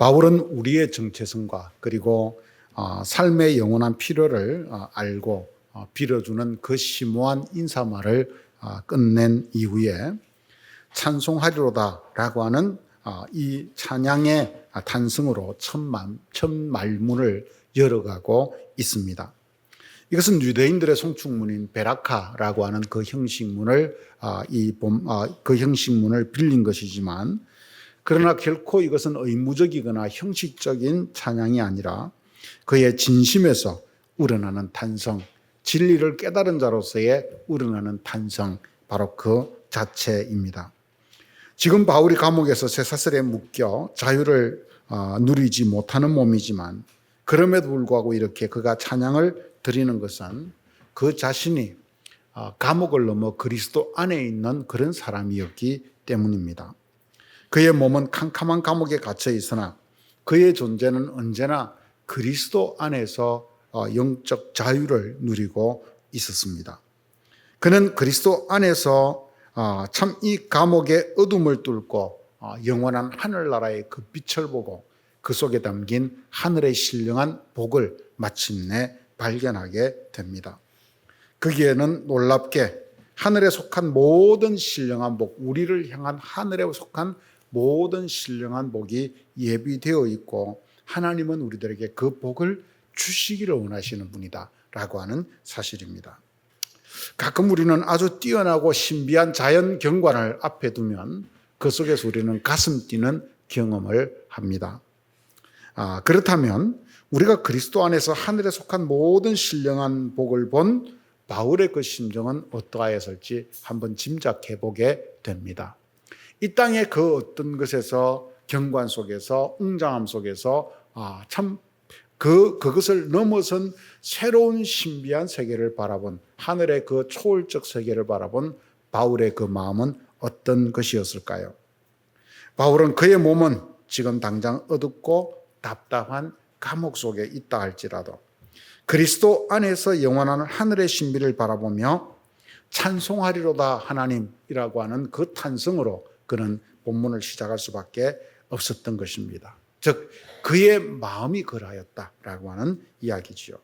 바울은 우리의 정체성과 그리고 삶의 영원한 필요를 알고 빌어주는 그 심오한 인사말을 끝낸 이후에 찬송하리로다라고 하는 이 찬양의 탄성으로 첫 말문을 열어가고 있습니다. 이것은 유대인들의 송축문인 베라카라고 하는 그 형식문을 빌린 것이지만, 그러나 결코 이것은 의무적이거나 형식적인 찬양이 아니라 그의 진심에서 우러나는 탄성, 진리를 깨달은 자로서의 우러나는 탄성, 바로 그 자체입니다. 지금 바울이 감옥에서 쇠사슬에 묶여 자유를 누리지 못하는 몸이지만, 그럼에도 불구하고 이렇게 그가 찬양을 드리는 것은 그 자신이 감옥을 넘어 그리스도 안에 있는 그런 사람이었기 때문입니다. 그의 몸은 캄캄한 감옥에 갇혀 있으나 그의 존재는 언제나 그리스도 안에서 영적 자유를 누리고 있었습니다. 그는 그리스도 안에서 참 이 감옥의 어둠을 뚫고 영원한 하늘나라의 그 빛을 보고 그 속에 담긴 하늘의 신령한 복을 마침내 발견하게 됩니다. 거기에는 놀랍게 하늘에 속한 모든 신령한 복, 우리를 향한 하늘에 속한 모든 신령한 복이 예비되어 있고, 하나님은 우리들에게 그 복을 주시기를 원하시는 분이다 라고 하는 사실입니다. 가끔 우리는 아주 뛰어나고 신비한 자연 경관을 앞에 두면 그 속에서 우리는 가슴 뛰는 경험을 합니다. 그렇다면 우리가 그리스도 안에서 하늘에 속한 모든 신령한 복을 본 바울의 그 심정은 어떠하였을지 한번 짐작해 보게 됩니다. 이 땅의 그 어떤 것에서, 경관 속에서, 웅장함 속에서 참 그것을 넘어선 새로운 신비한 세계를 바라본, 하늘의 그 초월적 세계를 바라본 바울의 그 마음은 어떤 것이었을까요? 바울은 그의 몸은 지금 당장 어둡고 답답한 감옥 속에 있다 할지라도 그리스도 안에서 영원한 하늘의 신비를 바라보며 찬송하리로다 하나님이라고 하는 그 탄성으로 그는 본문을 시작할 수밖에 없었던 것입니다. 즉 그의 마음이 그러하였다라고 하는 이야기지요.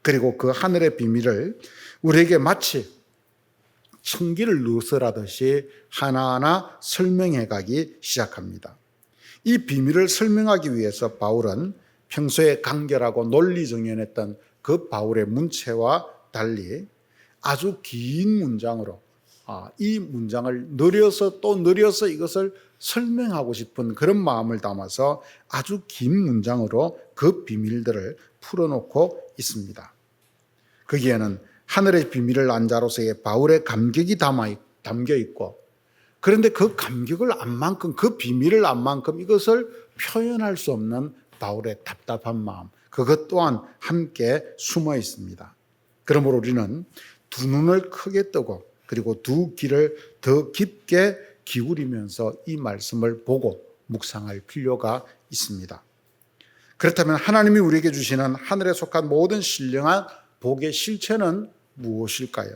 그리고 그 하늘의 비밀을 우리에게 마치 청기를 누설하듯이 하나하나 설명해 가기 시작합니다. 이 비밀을 설명하기 위해서 바울은 평소에 간결하고 논리정연했던 그 바울의 문체와 달리 아주 긴 문장으로 이 문장을 느려서 또 느려서 이것을 설명하고 싶은 그런 마음을 담아서 아주 긴 문장으로 그 비밀들을 풀어놓고 있습니다. 거기에는 하늘의 비밀을 안 자로서의 바울의 감격이 담겨 있고, 그런데 그 감격을 안 만큼, 그 비밀을 안 만큼 이것을 표현할 수 없는 바울의 답답한 마음, 그것 또한 함께 숨어 있습니다. 그러므로 우리는 두 눈을 크게 뜨고 그리고 두 귀를 더 깊게 기울이면서 이 말씀을 보고 묵상할 필요가 있습니다. 그렇다면 하나님이 우리에게 주시는 하늘에 속한 모든 신령한 복의 실체는 무엇일까요?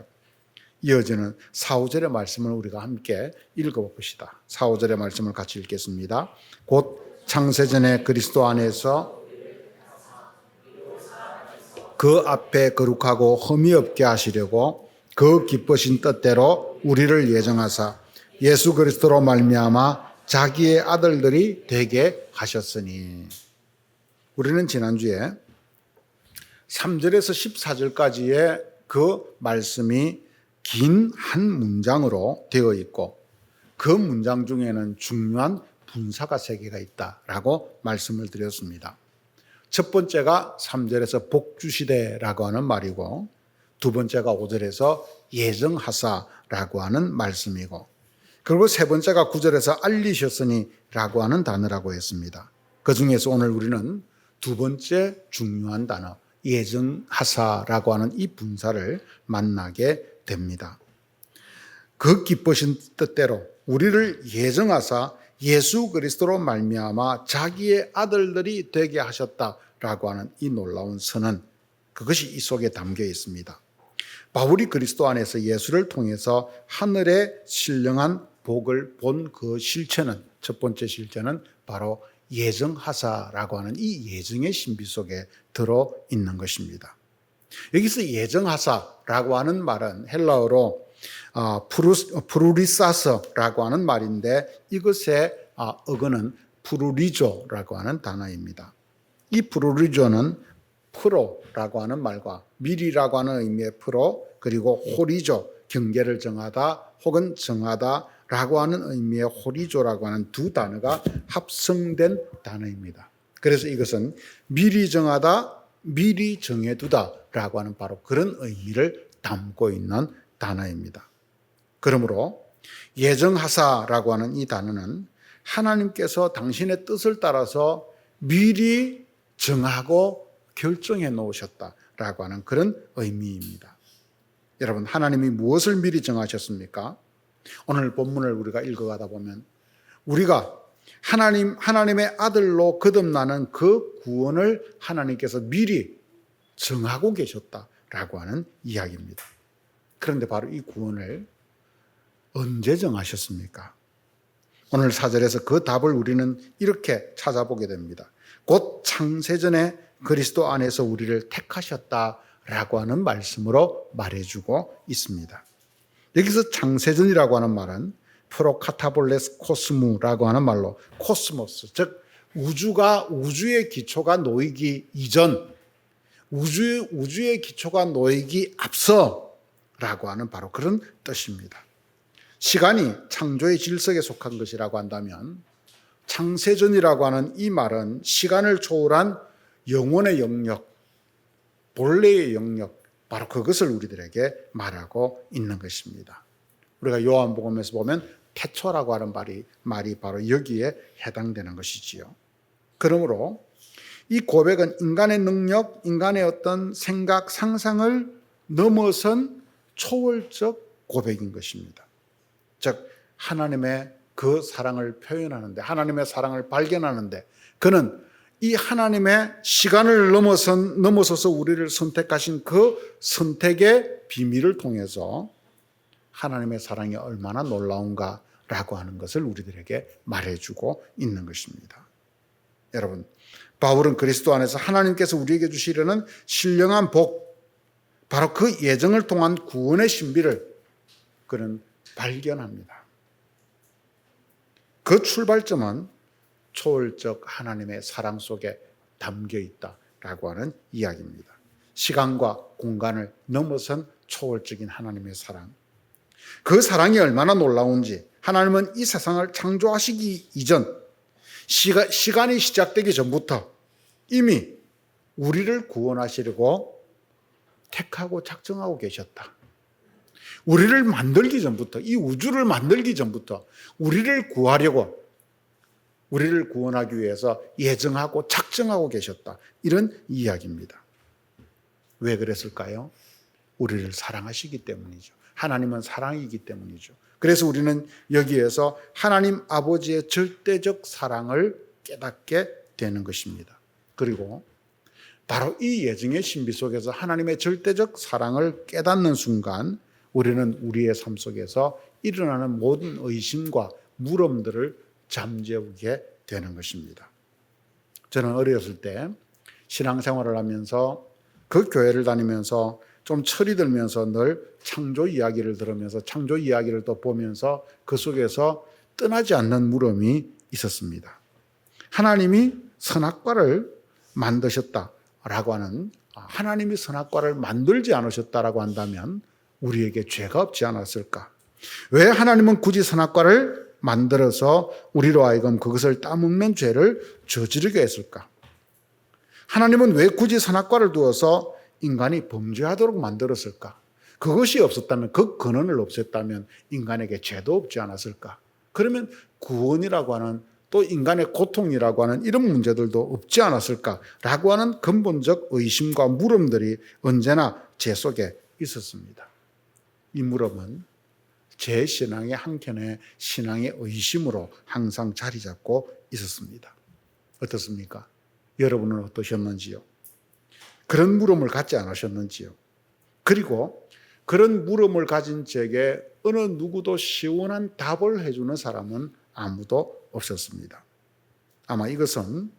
이어지는 4, 5절의 말씀을 우리가 함께 읽어봅시다. 4, 5절의 말씀을 같이 읽겠습니다. 곧 창세전에 그리스도 안에서 그 앞에 거룩하고 흠이 없게 하시려고 그 기쁘신 뜻대로 우리를 예정하사 예수 그리스도로 말미암아 자기의 아들들이 되게 하셨으니. 우리는 지난주에 3절에서 14절까지의 그 말씀이 긴 한 문장으로 되어 있고, 그 문장 중에는 중요한 분사가 3개가 있다라고 말씀을 드렸습니다. 첫 번째가 3절에서 복 주시되라고 하는 말이고, 두 번째가 5절에서 예정하사라고 하는 말씀이고, 그리고 세 번째가 9절에서 알리셨으니라고 하는 단어라고 했습니다. 그 중에서 오늘 우리는 두 번째 중요한 단어 예정하사라고 하는 이 분사를 만나게 됩니다. 그 기쁘신 뜻대로 우리를 예정하사 예수 그리스도로 말미암아 자기의 아들들이 되게 하셨다라고 하는 이 놀라운 선언, 그것이 이 속에 담겨 있습니다. 바울이 그리스도 안에서 예수를 통해서 하늘의 신령한 복을 본 그 실체는, 첫 번째 실체는 바로 예정하사라고 하는 이 예정의 신비 속에 들어 있는 것입니다. 여기서 예정하사라고 하는 말은 헬라어로 프루리사스라고 하는 말인데 이것의 어근은 프루리조라고 하는 단어입니다. 이 프루리조는 프로라고 하는 말과 미리라고 하는 의미의 프로, 그리고 호리조, 경계를 정하다 혹은 정하다라고 하는 의미의 호리조라고 하는 두 단어가 합성된 단어입니다. 그래서 이것은 미리 정하다, 미리 정해두다라고 하는 바로 그런 의미를 담고 있는 단어입니다. 그러므로 예정하사라고 하는 이 단어는 하나님께서 당신의 뜻을 따라서 미리 정하고 결정해 놓으셨다라고 하는 그런 의미입니다. 여러분, 하나님이 무엇을 미리 정하셨습니까? 오늘 본문을 우리가 읽어가다 보면 우리가 하나님의 아들로 거듭나는 그 구원을 하나님께서 미리 정하고 계셨다라고 하는 이야기입니다. 그런데 바로 이 구원을 언제 정하셨습니까? 오늘 4절에서 그 답을 우리는 이렇게 찾아보게 됩니다. 곧 창세전에 그리스도 안에서 우리를 택하셨다라고 하는 말씀으로 말해주고 있습니다. 여기서 창세전이라고 하는 말은 프로카타볼레스 코스무라고 하는 말로 코스모스, 즉 우주의 기초가 놓이기 이전, 우주의 기초가 놓이기 앞서라고 하는 바로 그런 뜻입니다. 시간이 창조의 질서에 속한 것이라고 한다면 창세전이라고 하는 이 말은 시간을 초월한 영혼의 영역, 본래의 영역, 바로 그것을 우리들에게 말하고 있는 것입니다. 우리가 요한복음에서 보면 태초라고 하는 말이 바로 여기에 해당되는 것이지요. 그러므로 이 고백은 인간의 능력, 인간의 어떤 생각, 상상을 넘어선 초월적 고백인 것입니다. 즉 하나님의 그 사랑을 표현하는데, 하나님의 사랑을 발견하는데, 그는 이 하나님의 시간을 넘어서서 우리를 선택하신 그 선택의 비밀을 통해서 하나님의 사랑이 얼마나 놀라운가라고 하는 것을 우리들에게 말해주고 있는 것입니다. 여러분, 바울은 그리스도 안에서 하나님께서 우리에게 주시려는 신령한 복, 바로 그 예정을 통한 구원의 신비를 그는 발견합니다. 그 출발점은 초월적 하나님의 사랑 속에 담겨 있다라고 하는 이야기입니다. 시간과 공간을 넘어선 초월적인 하나님의 사랑. 그 사랑이 얼마나 놀라운지 하나님은 이 세상을 창조하시기 이전, 시간이 시작되기 전부터 이미 우리를 구원하시려고 택하고 작정하고 계셨다. 우리를 만들기 전부터, 이 우주를 만들기 전부터 우리를 구하려고, 우리를 구원하기 위해서 예정하고 작정하고 계셨다. 이런 이야기입니다. 왜 그랬을까요? 우리를 사랑하시기 때문이죠. 하나님은 사랑이기 때문이죠. 그래서 우리는 여기에서 하나님 아버지의 절대적 사랑을 깨닫게 되는 것입니다. 그리고 바로 이 예정의 신비 속에서 하나님의 절대적 사랑을 깨닫는 순간 우리는 우리의 삶 속에서 일어나는 모든 의심과 물음들을 잠재우게 되는 것입니다. 저는 어렸을 때 신앙생활을 하면서 그 교회를 다니면서 좀 철이 들면서 늘 창조 이야기를 들으면서 창조 이야기를 또 보면서 그 속에서 떠나지 않는 물음이 있었습니다. 하나님이 선악과를 만드셨다라고 하는, 하나님이 선악과를 만들지 않으셨다라고 한다면 우리에게 죄가 없지 않았을까? 왜 하나님은 굳이 선악과를 만들어서 우리로 하여금 그것을 따먹는 죄를 저지르게 했을까? 하나님은 왜 굳이 선악과를 두어서 인간이 범죄하도록 만들었을까? 그것이 없었다면, 그 근원을 없앴다면 인간에게 죄도 없지 않았을까? 그러면 구원이라고 하는, 또 인간의 고통이라고 하는 이런 문제들도 없지 않았을까라고 하는 근본적 의심과 물음들이 언제나 제 속에 있었습니다. 이 물음은 제 신앙의 한켠에 신앙의 의심으로 항상 자리 잡고 있었습니다. 어떻습니까? 여러분은 어떠셨는지요? 그런 물음을 갖지 않으셨는지요? 그리고 그런 물음을 가진 제게 어느 누구도 시원한 답을 해주는 사람은 아무도 없었습니다. 아마 이것은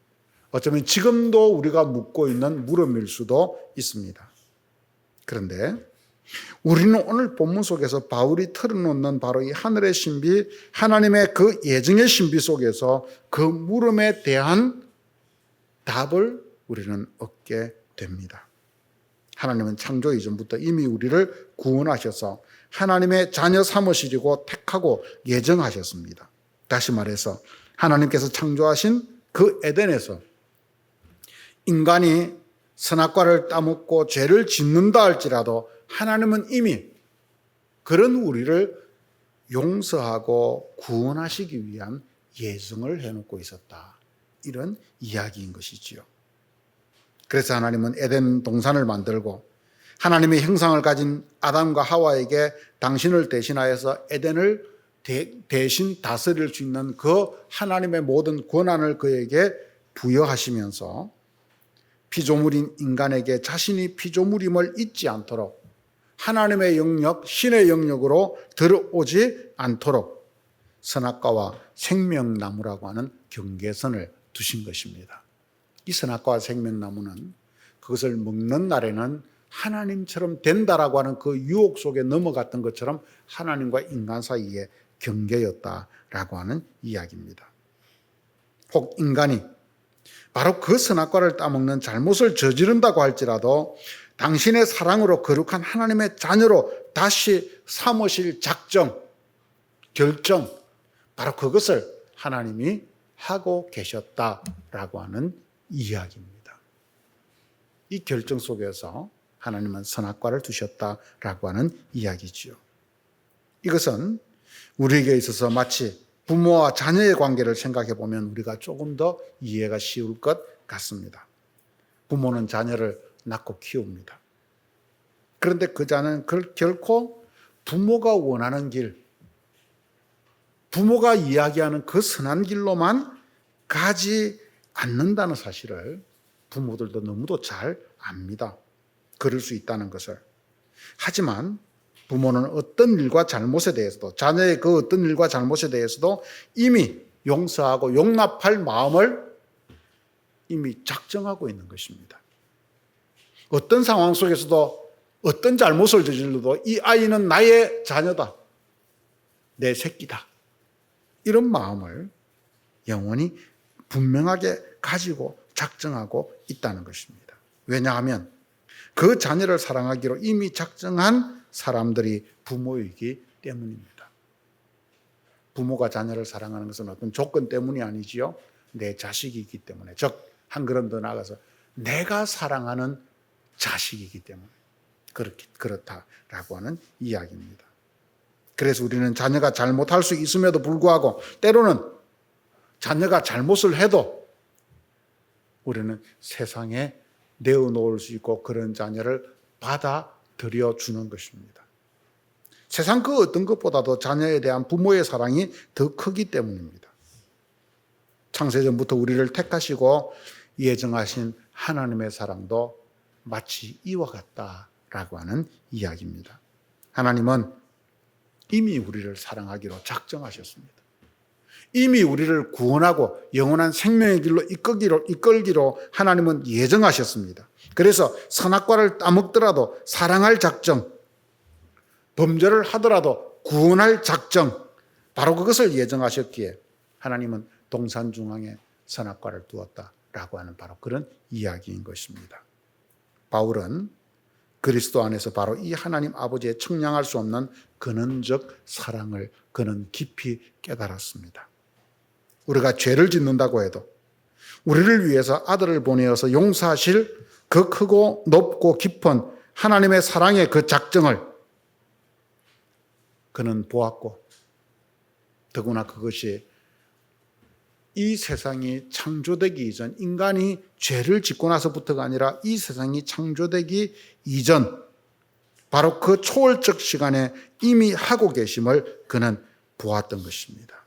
어쩌면 지금도 우리가 묻고 있는 물음일 수도 있습니다. 그런데 우리는 오늘 본문 속에서 바울이 털어놓는 바로 이 하늘의 신비, 하나님의 그 예정의 신비 속에서 그 물음에 대한 답을 우리는 얻게 됩니다. 하나님은 창조 이전부터 이미 우리를 구원하셔서 하나님의 자녀 삼으시려고 택하고 예정하셨습니다. 다시 말해서 하나님께서 창조하신 그 에덴에서 인간이 선악과를 따먹고 죄를 짓는다 할지라도 하나님은 이미 그런 우리를 용서하고 구원하시기 위한 예정을 해놓고 있었다. 이런 이야기인 것이지요. 그래서 하나님은 에덴 동산을 만들고 하나님의 형상을 가진 아담과 하와에게 당신을 대신하여서 에덴을 대신 다스릴 수 있는 그 하나님의 모든 권한을 그에게 부여하시면서 피조물인 인간에게 자신이 피조물임을 잊지 않도록 하나님의 영역, 신의 영역으로 들어오지 않도록 선악과와 생명나무라고 하는 경계선을 두신 것입니다. 이 선악과와 생명나무는 그것을 먹는 날에는 하나님처럼 된다라고 하는 그 유혹 속에 넘어갔던 것처럼 하나님과 인간 사이의 경계였다라고 하는 이야기입니다. 혹 인간이 바로 그 선악과를 따먹는 잘못을 저지른다고 할지라도 당신의 사랑으로 거룩한 하나님의 자녀로 다시 삼으실 작정, 결정, 바로 그것을 하나님이 하고 계셨다라고 하는 이야기입니다. 이 결정 속에서 하나님은 선악과를 두셨다라고 하는 이야기지요. 이것은 우리에게 있어서 마치 부모와 자녀의 관계를 생각해 보면 우리가 조금 더 이해가 쉬울 것 같습니다. 부모는 자녀를 낳고 키웁니다. 그런데 그 자녀는 결코 부모가 원하는 길, 부모가 이야기하는 그 선한 길로만 가지 않는다는 사실을 부모들도 너무도 잘 압니다. 그럴 수 있다는 것을. 하지만 부모는 어떤 일과 잘못에 대해서도, 자녀의 그 어떤 일과 잘못에 대해서도 이미 용서하고 용납할 마음을 이미 작정하고 있는 것입니다. 어떤 상황 속에서도 어떤 잘못을 저질러도 이 아이는 나의 자녀다, 내 새끼다, 이런 마음을 영원히 분명하게 가지고 작정하고 있다는 것입니다. 왜냐하면 그 자녀를 사랑하기로 이미 작정한 사람들이 부모이기 때문입니다. 부모가 자녀를 사랑하는 것은 어떤 조건 때문이 아니지요. 내 자식이기 때문에, 즉 한 걸음 더 나아가서 내가 사랑하는 자식이기 때문에 그렇다라고 하는 이야기입니다. 그래서 우리는 자녀가 잘못할 수 있음에도 불구하고 때로는 자녀가 잘못을 해도 우리는 세상에 내어놓을 수 있고 그런 자녀를 받아들여 주는 것입니다. 세상 그 어떤 것보다도 자녀에 대한 부모의 사랑이 더 크기 때문입니다. 창세전부터 우리를 택하시고 예정하신 하나님의 사랑도 마치 이와 같다라고 하는 이야기입니다. 하나님은 이미 우리를 사랑하기로 작정하셨습니다. 이미 우리를 구원하고 영원한 생명의 길로 이끌기로 하나님은 예정하셨습니다. 그래서 선악과를 따먹더라도 사랑할 작정, 범죄를 하더라도 구원할 작정, 바로 그것을 예정하셨기에 하나님은 동산 중앙에 선악과를 두었다라고 하는 바로 그런 이야기인 것입니다. 바울은 그리스도 안에서 바로 이 하나님 아버지의 청량할 수 없는 근원적 사랑을 그는 깊이 깨달았습니다. 우리가 죄를 짓는다고 해도 우리를 위해서 아들을 보내어서 용서하실 그 크고 높고 깊은 하나님의 사랑의 그 작정을 그는 보았고, 더구나 그것이 이 세상이 창조되기 이전, 인간이 죄를 짓고 나서부터가 아니라 이 세상이 창조되기 이전 바로 그 초월적 시간에 이미 하고 계심을 그는 보았던 것입니다.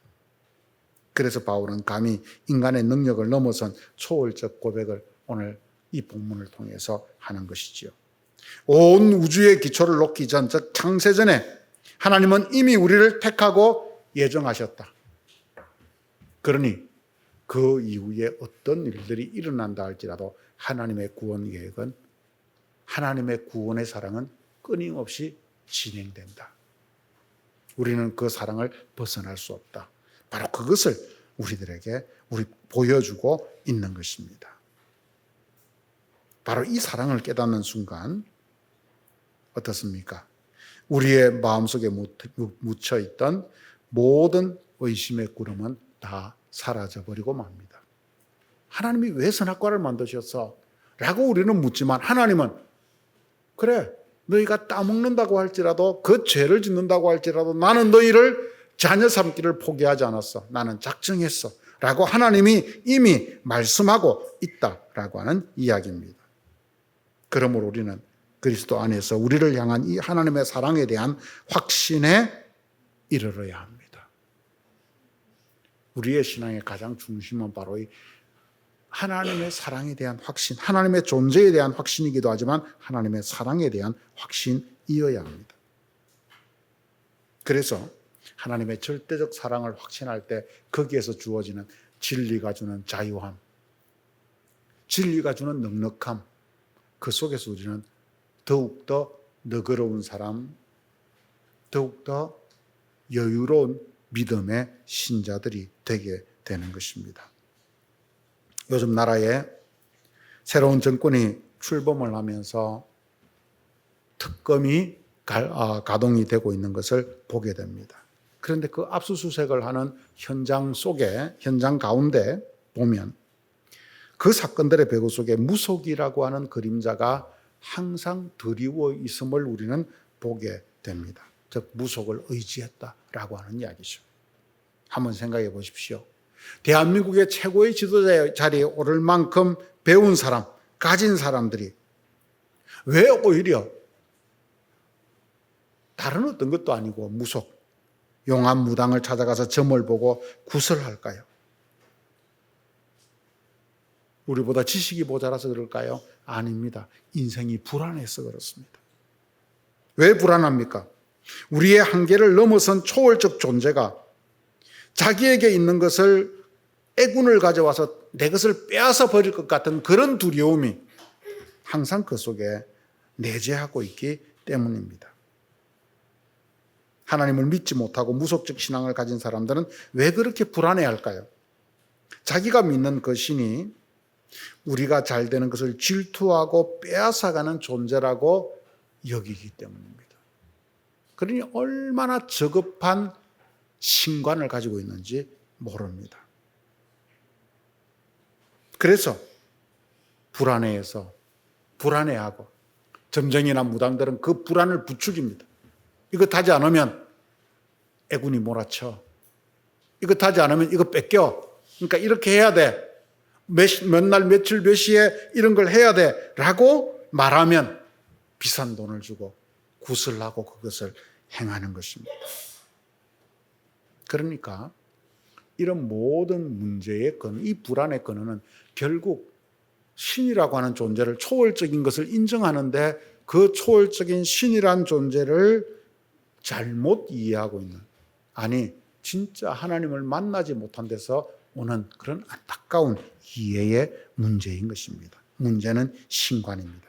그래서 바울은 감히 인간의 능력을 넘어선 초월적 고백을 오늘 이 본문을 통해서 하는 것이지요. 온 우주의 기초를 놓기 전, 즉 창세전에 하나님은 이미 우리를 택하고 예정하셨다. 그러니 그 이후에 어떤 일들이 일어난다 할지라도 하나님의 구원 계획은, 하나님의 구원의 사랑은 끊임없이 진행된다. 우리는 그 사랑을 벗어날 수 없다. 바로 그것을 우리들에게 보여주고 있는 것입니다. 바로 이 사랑을 깨닫는 순간 어떻습니까? 우리의 마음속에 묻혀있던 모든 의심의 구름은 다 사라져버리고 맙니다. 하나님이 왜 선악과를 만드셨어? 라고 우리는 묻지만 하나님은 그래, 너희가 따먹는다고 할지라도, 그 죄를 짓는다고 할지라도 나는 너희를 자녀 삼기를 포기하지 않았어. 나는 작정했어. 라고 하나님이 이미 말씀하고 있다라고 하는 이야기입니다. 그러므로 우리는 그리스도 안에서 우리를 향한 이 하나님의 사랑에 대한 확신에 이르러야 합니다. 우리의 신앙의 가장 중심은 바로 이 하나님의 사랑에 대한 확신, 하나님의 존재에 대한 확신이기도 하지만 하나님의 사랑에 대한 확신이어야 합니다. 그래서 하나님의 절대적 사랑을 확신할 때 거기에서 주어지는 진리가 주는 자유함, 진리가 주는 넉넉함, 그 속에서 우리는 더욱더 너그러운 사람, 더욱더 여유로운 믿음의 신자들이 되게 되는 것입니다. 요즘 나라에 새로운 정권이 출범을 하면서 특검이 가동이 되고 있는 것을 보게 됩니다. 그런데 그 압수수색을 하는 현장 가운데 보면 그 사건들의 배후 속에 무속이라고 하는 그림자가 항상 드리워 있음을 우리는 보게 됩니다. 즉 무속을 의지했다라고 하는 이야기죠. 한번 생각해 보십시오. 대한민국의 최고의 지도자 자리에 오를 만큼 배운 사람, 가진 사람들이 왜 오히려 다른 어떤 것도 아니고 무속, 용암 무당을 찾아가서 점을 보고 구설할까요? 우리보다 지식이 모자라서 그럴까요? 아닙니다. 인생이 불안해서 그렇습니다. 왜 불안합니까? 우리의 한계를 넘어선 초월적 존재가 자기에게 있는 것을 애군을 가져와서 내 것을 빼앗아 버릴 것 같은 그런 두려움이 항상 그 속에 내재하고 있기 때문입니다. 하나님을 믿지 못하고 무속적 신앙을 가진 사람들은 왜 그렇게 불안해할까요? 자기가 믿는 그 신이 우리가 잘 되는 것을 질투하고 빼앗아가는 존재라고 여기기 때문입니다. 그러니 얼마나 저급한 신관을 가지고 있는지 모릅니다. 그래서 불안해하고 점쟁이나 무당들은 그 불안을 부추깁니다. 이것 하지 않으면 애군이 몰아쳐. 이것 하지 않으면 이거 뺏겨. 그러니까 이렇게 해야 돼. 몇 날 며칠 몇 시에 이런 걸 해야 돼 라고 말하면 비싼 돈을 주고 구슬하고 그것을 행하는 것입니다. 그러니까 이런 모든 문제의 근원, 이 불안의 근원은 결국 신이라고 하는 존재를, 초월적인 것을 인정하는데 그 초월적인 신이란 존재를 잘못 이해하고 있는, 아니 진짜 하나님을 만나지 못한 데서 오는 그런 안타까운 이해의 문제인 것입니다. 문제는 신관입니다.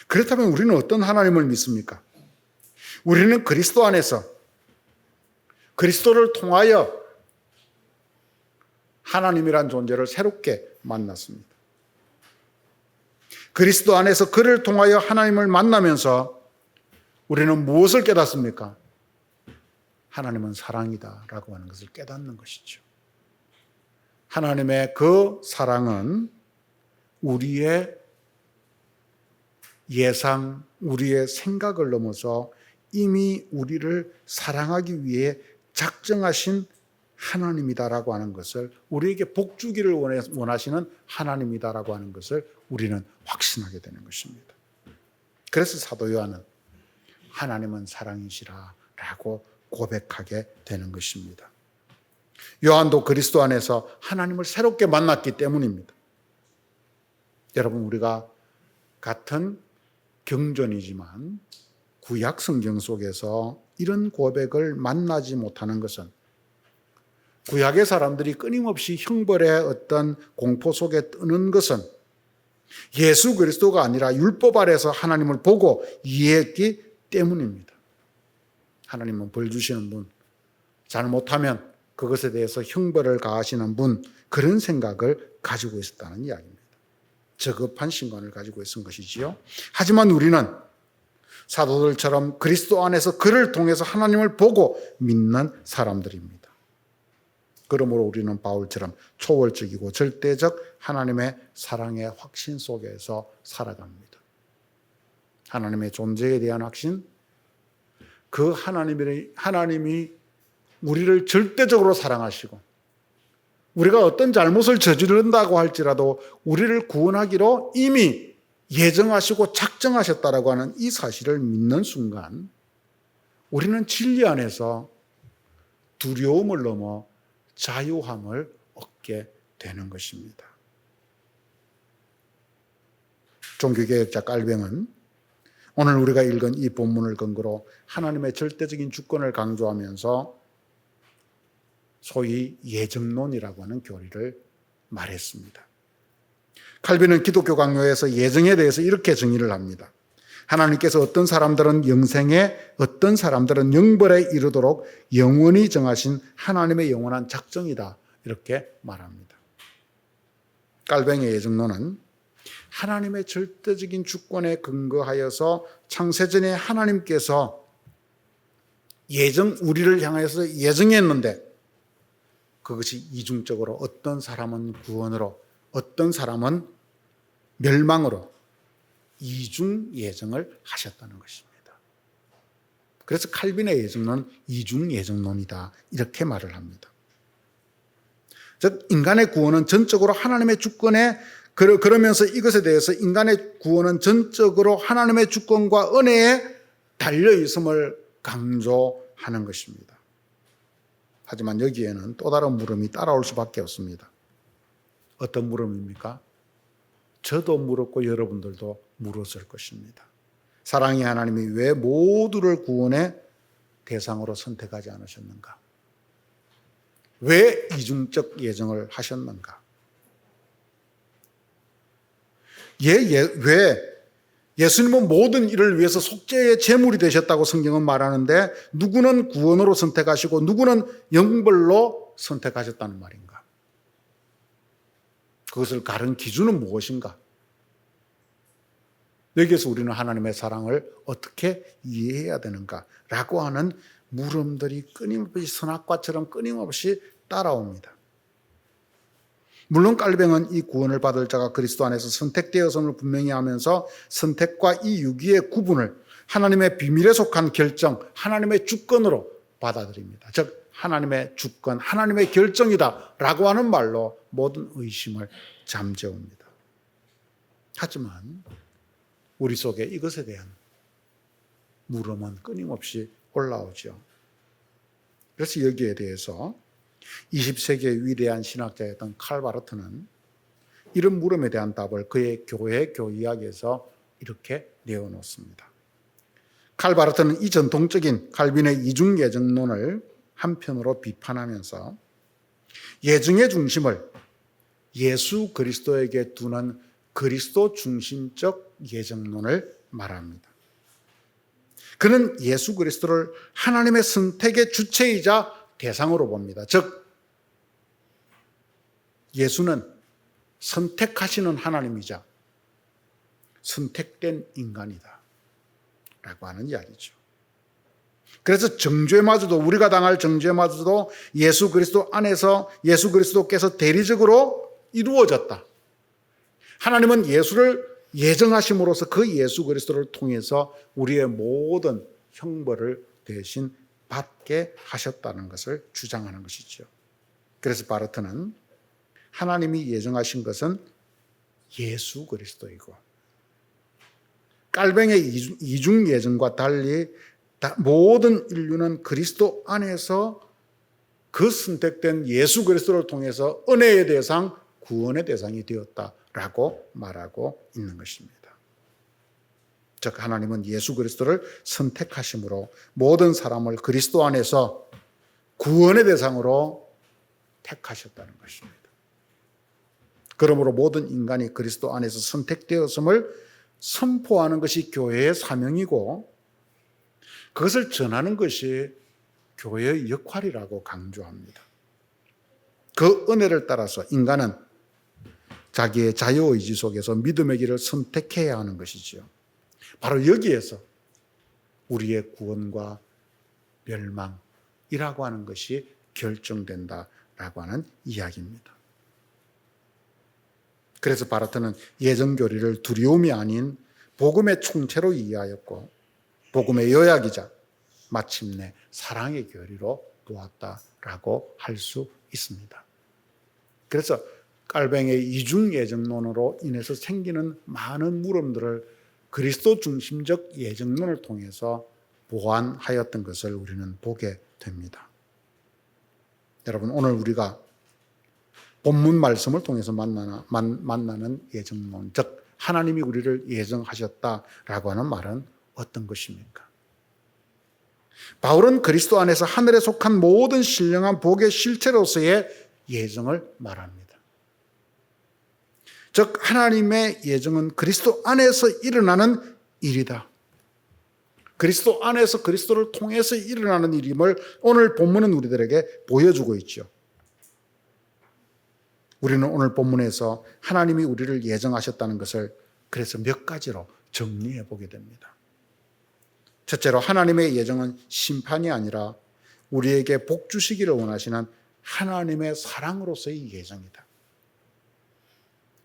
그렇다면 우리는 어떤 하나님을 믿습니까? 우리는 그리스도 안에서 그리스도를 통하여 하나님이란 존재를 새롭게 만났습니다. 그리스도 안에서 그를 통하여 하나님을 만나면서 우리는 무엇을 깨닫습니까? 하나님은 사랑이다라고 하는 것을 깨닫는 것이죠. 하나님의 그 사랑은 우리의 예상, 우리의 생각을 넘어서 이미 우리를 사랑하기 위해 작정하신 하나님이다라고 하는 것을, 우리에게 복 주기를 원하시는 하나님이다라고 하는 것을 우리는 확신하게 되는 것입니다. 그래서 사도 요한은 하나님은 사랑이시라라고 고백하게 되는 것입니다. 요한도 그리스도 안에서 하나님을 새롭게 만났기 때문입니다. 여러분, 우리가 같은 경전이지만 구약 성경 속에서 이런 고백을 만나지 못하는 것은 구약의 사람들이 끊임없이 형벌의 어떤 공포 속에 뜨는 것은 예수 그리스도가 아니라 율법 아래에서 하나님을 보고 이해했기 때문입니다. 하나님은 벌 주시는 분, 잘못하면 그것에 대해서 형벌을 가하시는 분, 그런 생각을 가지고 있었다는 이야기입니다. 저급한 신관을 가지고 있었던 것이지요. 하지만 우리는 사도들처럼 그리스도 안에서 그를 통해서 하나님을 보고 믿는 사람들입니다. 그러므로 우리는 바울처럼 초월적이고 절대적 하나님의 사랑의 확신 속에서 살아갑니다. 하나님의 존재에 대한 확신, 그 하나님이 우리를 절대적으로 사랑하시고 우리가 어떤 잘못을 저지른다고 할지라도 우리를 구원하기로 이미 예정하시고 작정하셨다라고 하는 이 사실을 믿는 순간 우리는 진리 안에서 두려움을 넘어 자유함을 얻게 되는 것입니다. 종교개혁자 깔뱅은 오늘 우리가 읽은 이 본문을 근거로 하나님의 절대적인 주권을 강조하면서 소위 예정론이라고 하는 교리를 말했습니다. 칼빈은 기독교 강요에서 예정에 대해서 이렇게 정의를 합니다. 하나님께서 어떤 사람들은 영생에, 어떤 사람들은 영벌에 이르도록 영원히 정하신 하나님의 영원한 작정이다, 이렇게 말합니다. 칼뱅의 예정론은 하나님의 절대적인 주권에 근거하여서 창세전에 하나님께서 우리를 향해서 예정했는데 그것이 이중적으로 어떤 사람은 구원으로, 어떤 사람은 멸망으로 이중 예정을 하셨다는 것입니다. 그래서 칼빈의 예정론은 이중 예정론이다, 이렇게 말을 합니다. 즉 인간의 구원은 전적으로 하나님의 주권에, 그러면서 이것에 대해서 인간의 구원은 전적으로 하나님의 주권과 은혜에 달려 있음을 강조하는 것입니다. 하지만 여기에는 또 다른 물음이 따라올 수밖에 없습니다. 어떤 물음입니까? 저도 물었고 여러분들도 물었을 것입니다. 사랑의 하나님이 왜 모두를 구원의 대상으로 선택하지 않으셨는가? 왜 이중적 예정을 하셨는가? 왜 예수님은 모든 일을 위해서 속죄의 제물이 되셨다고 성경은 말하는데 누구는 구원으로 선택하시고 누구는 영벌로 선택하셨다는 말인가? 그것을 가른 기준은 무엇인가? 여기에서 우리는 하나님의 사랑을 어떻게 이해해야 되는가라고 하는 물음들이 끊임없이 선악과처럼 끊임없이 따라옵니다. 물론 칼뱅은 이 구원을 받을 자가 그리스도 안에서 선택되었음을 분명히 하면서 선택과 이 유기의 구분을 하나님의 비밀에 속한 결정, 하나님의 주권으로 받아들입니다. 즉 하나님의 주권, 하나님의 결정이다라고 하는 말로 모든 의심을 잠재웁니다. 하지만 우리 속에 이것에 대한 물음은 끊임없이 올라오죠. 그래서 여기에 대해서 20세기의 위대한 신학자였던 칼 바르트는 이런 물음에 대한 답을 그의 교회 교이학에서 이렇게 내어놓습니다. 칼 바르트는 이 전통적인 칼빈의 이중 예정론을 한편으로 비판하면서 예정의 중심을 예수 그리스도에게 두는 그리스도 중심적 예정론을 말합니다. 그는 예수 그리스도를 하나님의 선택의 주체이자 대상으로 봅니다. 즉 예수는 선택하시는 하나님이자 선택된 인간이다 라고 하는 이야기죠. 그래서 정죄마저도, 우리가 당할 정죄마저도 예수 그리스도 안에서 예수 그리스도께서 대리적으로 이루어졌다. 하나님은 예수를 예정하심으로써 그 예수 그리스도를 통해서 우리의 모든 형벌을 대신 받게 하셨다는 것을 주장하는 것이죠. 그래서 바르트는 하나님이 예정하신 것은 예수 그리스도이고 칼뱅의 이중 예정과 달리 모든 인류는 그리스도 안에서 그 선택된 예수 그리스도를 통해서 은혜의 대상, 구원의 대상이 되었다라고 말하고 있는 것입니다. 즉 하나님은 예수 그리스도를 선택하심으로 모든 사람을 그리스도 안에서 구원의 대상으로 택하셨다는 것입니다. 그러므로 모든 인간이 그리스도 안에서 선택되었음을 선포하는 것이 교회의 사명이고 그것을 전하는 것이 교회의 역할이라고 강조합니다. 그 은혜를 따라서 인간은 자기의 자유의지 속에서 믿음의 길을 선택해야 하는 것이지요. 바로 여기에서 우리의 구원과 멸망이라고 하는 것이 결정된다라고 하는 이야기입니다. 그래서 바르트는 예정교리를 두려움이 아닌 복음의 총체로 이해하였고 복음의 요약이자 마침내 사랑의 교리로 보았다라고 할 수 있습니다. 그래서 깔뱅의 이중 예정론으로 인해서 생기는 많은 물음들을 그리스도 중심적 예정론을 통해서 보완하였던 것을 우리는 보게 됩니다. 여러분, 오늘 우리가 본문 말씀을 통해서 만나는 예정론, 즉 하나님이 우리를 예정하셨다라고 하는 말은 어떤 것입니까? 바울은 그리스도 안에서 하늘에 속한 모든 신령한 복의 실체로서의 예정을 말합니다. 즉 하나님의 예정은 그리스도 안에서 일어나는 일이다. 그리스도 안에서 그리스도를 통해서 일어나는 일임을 오늘 본문은 우리들에게 보여주고 있죠. 우리는 오늘 본문에서 하나님이 우리를 예정하셨다는 것을 그래서 몇 가지로 정리해 보게 됩니다. 첫째로 하나님의 예정은 심판이 아니라 우리에게 복 주시기를 원하시는 하나님의 사랑으로서의 예정이다.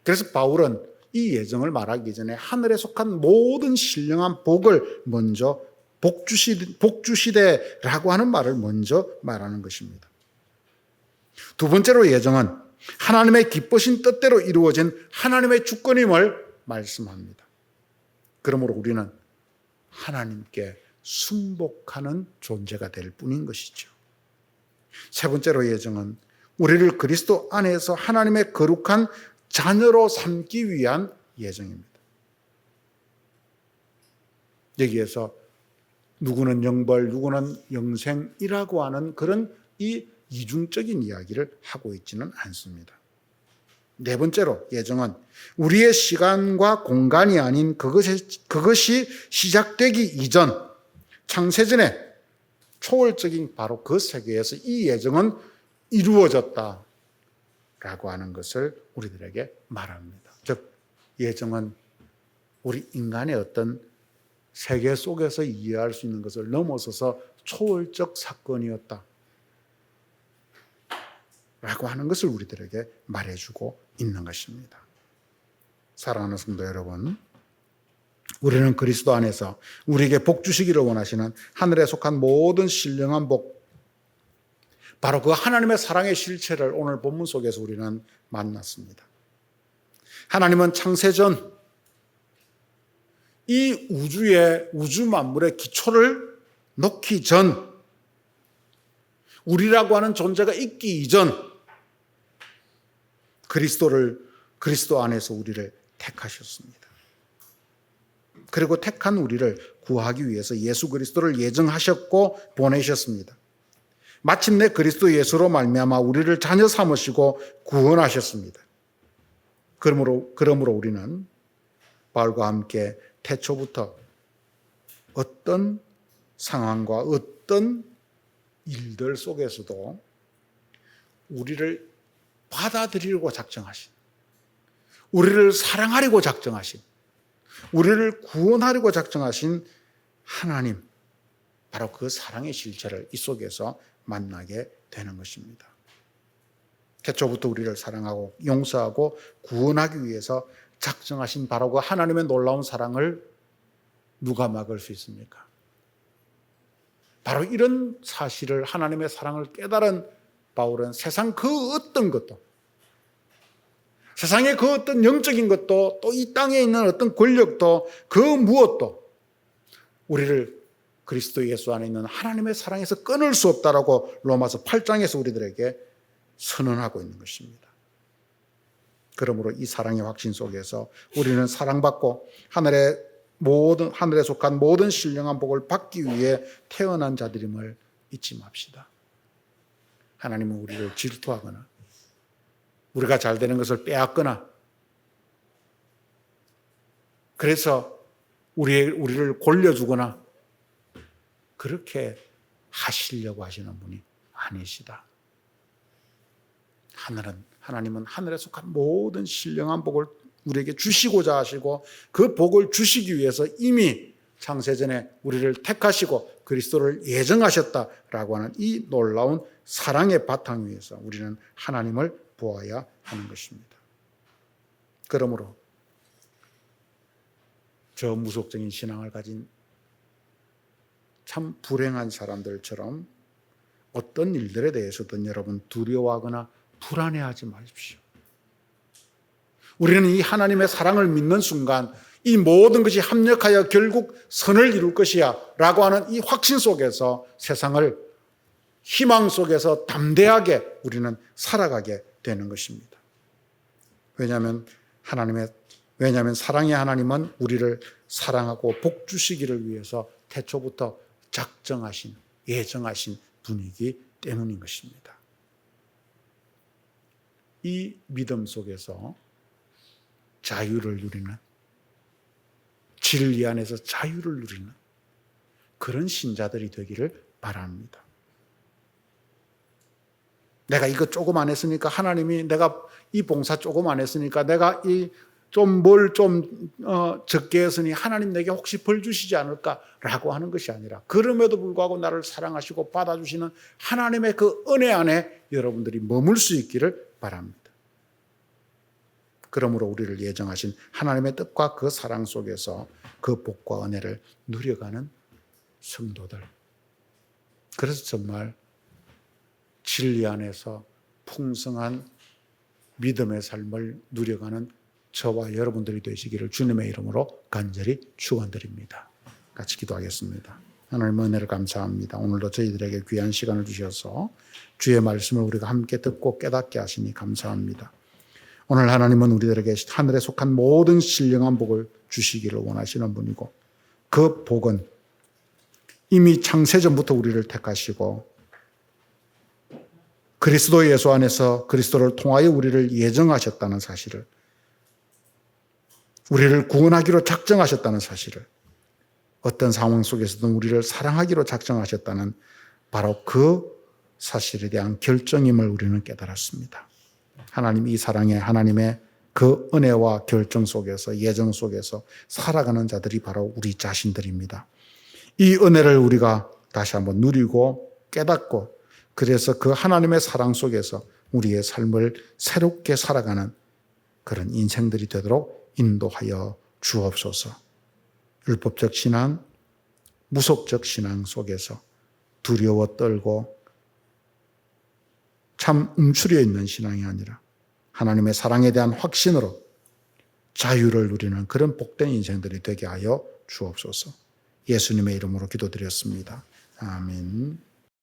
그래서 바울은 이 예정을 말하기 전에 하늘에 속한 모든 신령한 복을 먼저 복 주시되라고 하는 말을 먼저 말하는 것입니다. 두 번째로 예정은 하나님의 기쁘신 뜻대로 이루어진 하나님의 주권임을 말씀합니다. 그러므로 우리는 하나님께 순복하는 존재가 될 뿐인 것이죠. 세 번째로 예정은 우리를 그리스도 안에서 하나님의 거룩한 자녀로 삼기 위한 예정입니다. 여기에서 누구는 영벌, 누구는 영생이라고 하는 그런 이 이중적인 이야기를 하고 있지는 않습니다. 네 번째로 예정은 우리의 시간과 공간이 아닌 그것이 시작되기 이전 창세전에 초월적인 바로 그 세계에서 이 예정은 이루어졌다라고 하는 것을 우리들에게 말합니다. 즉 예정은 우리 인간의 어떤 세계 속에서 이해할 수 있는 것을 넘어서서 초월적 사건이었다 라고 하는 것을 우리들에게 말해주고 있는 것입니다. 사랑하는 성도 여러분, 우리는 그리스도 안에서 우리에게 복 주시기를 원하시는 하늘에 속한 모든 신령한 복, 바로 그 하나님의 사랑의 실체를 오늘 본문 속에서 우리는 만났습니다. 하나님은 창세전 이 우주 만물의 기초를 놓기 전, 우리라고 하는 존재가 있기 이전 그리스도 안에서 우리를 택하셨습니다. 그리고 택한 우리를 구하기 위해서 예수 그리스도를 예정하셨고 보내셨습니다. 마침내 그리스도 예수로 말미암아 우리를 자녀 삼으시고 구원하셨습니다. 그러므로 우리는 바울과 함께 태초부터 어떤 상황과 어떤 일들 속에서도 우리를 받아들이려고 작정하신, 우리를 사랑하려고 작정하신, 우리를 구원하려고 작정하신 하나님, 바로 그 사랑의 실체를 이 속에서 만나게 되는 것입니다. 태초부터 우리를 사랑하고 용서하고 구원하기 위해서 작정하신 바로 그 하나님의 놀라운 사랑을 누가 막을 수 있습니까? 바로 이런 사실을, 하나님의 사랑을 깨달은 바울은 세상 그 어떤 것도, 세상의 그 어떤 영적인 것도, 또 이 땅에 있는 어떤 권력도, 그 무엇도 우리를 그리스도 예수 안에 있는 하나님의 사랑에서 끊을 수 없다라고 로마서 8장에서 우리들에게 선언하고 있는 것입니다. 그러므로 이 사랑의 확신 속에서 우리는 사랑받고 하늘에 속한 모든 신령한 복을 받기 위해 태어난 자들임을 잊지 맙시다. 하나님은 우리를 질투하거나 우리가 잘 되는 것을 빼앗거나 그래서 우리를 골려주거나 그렇게 하시려고 하시는 분이 아니시다. 하나님은 하늘에 속한 모든 신령한 복을 우리에게 주시고자 하시고 그 복을 주시기 위해서 이미 창세전에 우리를 택하시고 그리스도를 예정하셨다라고 하는 이 놀라운 사랑의 바탕 위에서 우리는 하나님을 보아야 하는 것입니다. 그러므로 저 무속적인 신앙을 가진 참 불행한 사람들처럼 어떤 일들에 대해서든 여러분 두려워하거나 불안해하지 마십시오. 우리는 이 하나님의 사랑을 믿는 순간 이 모든 것이 합력하여 결국 선을 이룰 것이야 라고 하는 이 확신 속에서 세상을 희망 속에서 담대하게 우리는 살아가게 되는 것입니다. 왜냐하면 사랑의 하나님은 우리를 사랑하고 복 주시기를 위해서 태초부터 작정하신, 예정하신 분이기 때문인 것입니다. 이 믿음 속에서 자유를 누리는, 진리 안에서 자유를 누리는 그런 신자들이 되기를 바랍니다. 내가 이거 조금 안 했으니까 하나님이 내가 이 봉사 조금 안 했으니까 내가 적게 했으니 하나님 내게 혹시 벌 주시지 않을까라고 하는 것이 아니라 그럼에도 불구하고 나를 사랑하시고 받아주시는 하나님의 그 은혜 안에 여러분들이 머물 수 있기를 바랍니다. 그러므로 우리를 예정하신 하나님의 뜻과 그 사랑 속에서 그 복과 은혜를 누려가는 성도들. 그래서 정말 진리 안에서 풍성한 믿음의 삶을 누려가는 저와 여러분들이 되시기를 주님의 이름으로 간절히 축원드립니다. 같이 기도하겠습니다. 하나님의 은혜를 감사합니다. 오늘도 저희들에게 귀한 시간을 주셔서 주의 말씀을 우리가 함께 듣고 깨닫게 하시니 감사합니다. 오늘 하나님은 우리들에게 하늘에 속한 모든 신령한 복을 주시기를 원하시는 분이고 그 복은 이미 창세전부터 우리를 택하시고 그리스도 예수 안에서 그리스도를 통하여 우리를 예정하셨다는 사실을, 우리를 구원하기로 작정하셨다는 사실을, 어떤 상황 속에서든 우리를 사랑하기로 작정하셨다는 바로 그 사실에 대한 결정임을 우리는 깨달았습니다. 하나님 이 사랑에 하나님의 그 은혜와 결정 속에서 예정 속에서 살아가는 자들이 바로 우리 자신들입니다. 이 은혜를 우리가 다시 한번 누리고 깨닫고 그래서 그 하나님의 사랑 속에서 우리의 삶을 새롭게 살아가는 그런 인생들이 되도록 인도하여 주옵소서. 율법적 신앙, 무속적 신앙 속에서 두려워 떨고 참 움츠려 있는 신앙이 아니라 하나님의 사랑에 대한 확신으로 자유를 누리는 그런 복된 인생들이 되게 하여 주옵소서. 예수님의 이름으로 기도드렸습니다. 아멘.